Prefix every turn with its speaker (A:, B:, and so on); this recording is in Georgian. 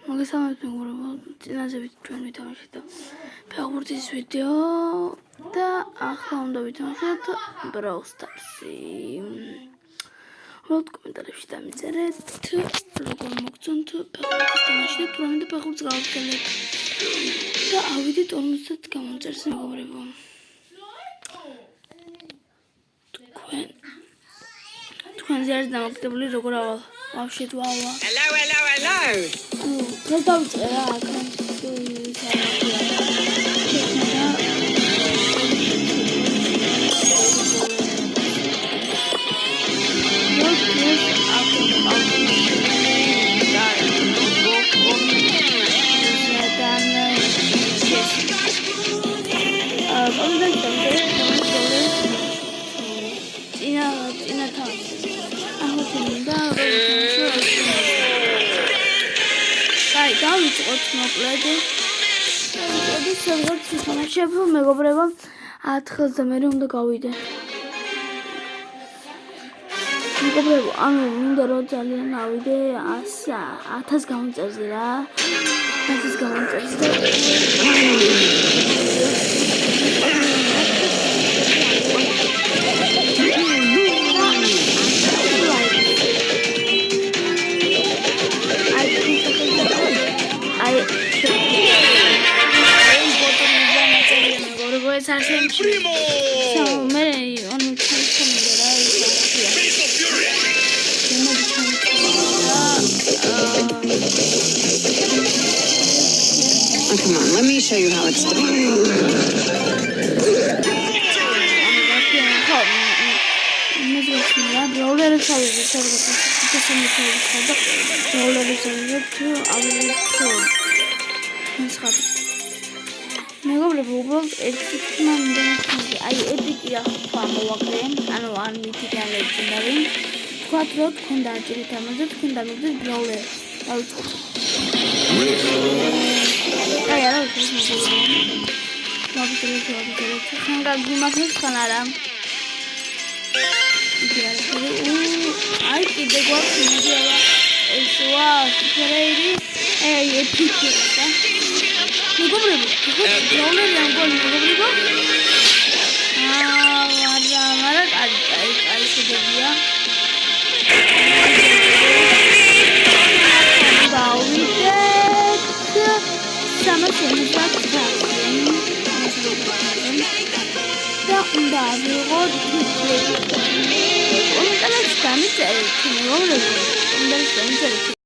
A: მოგესალმებით მეგობრებო, წინაზევით ჩვენ ვითამაშეთ ფეხბურთის ვიდეო და ახლა უნდა ვითამაშოთ Brawl Stars-ი. უბრალოდ კომენტარებში დამიწერეთ, როგორ მოგწონთ ფეხბურთის თამაში და თურმე ფეხბურთს გავაგრძელებთ. და ავიდეთ 50 გამომწერს მეგობრებო. თქვენზე არის დამოკიდებული როგორ ავალ. Вообще вау.
B: Hello.
A: Დღეს დავიწყე რა აქ. დავიწყოთ მოკლედ. სადღაც ვთამაშებ მეგობრებო 10-ზე მე უნდა გავიდე. მეგობრებო, ანუ მინდა რომ ძალიან ავიდე 1000 გამომწერზე რა. 1000 გამომწერზე და
B: Come on, let me show you how it's done.
A: მეგობრებო, უბრალოდ ერთი თქმა მინდა მეთქი. აი, ეპიკი ახლა მოვაკრე, ანუ ან მითიდან ლეგენდარი. თქვათ რომ თქვენ დააჭირეთ ამაზე, თქვენ დამიგდეთ ბრავლერს. დავიწყოთ. აი, არა, ის მოგწონს. ხან გაგიმართებს ხან არა. აი, კიდე გვაქვს მოდიალა. ეს ვაა, სუპერეირი. აი, ეპიკი რა. მეგობრებო, ბრავლერი ამ გოლი მეგობრებო. მაგრამ აი შედეგია. დავიდეთ 370 და უნდა ავიღოთ კომენტარებში დამიწერეთ მეგობრებო. კომენტარებში დამიწერეთ